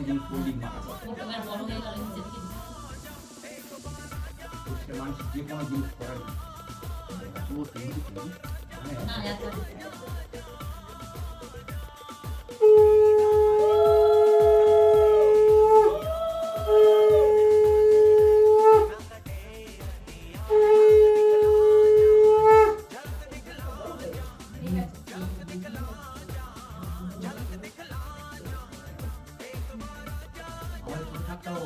folding folding মাথা এবার বড় হয়ে গেল নিচে দিকে সে মানুষ যে কোনো জিনিস করার না এত আমার ছোট থাকতেও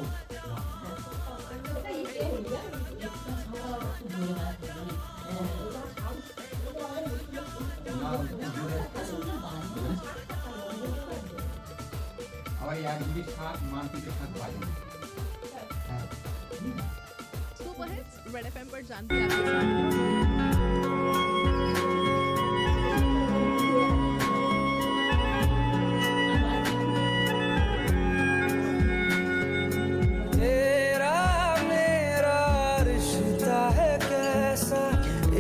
আবার এক জিনিস থাক মানসিক থাক পাই सुपर हिट्स रेड एफएम पर जानते हैं आपके साथ तेरा मेरा रिश्ता है कैसा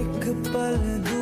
एक पल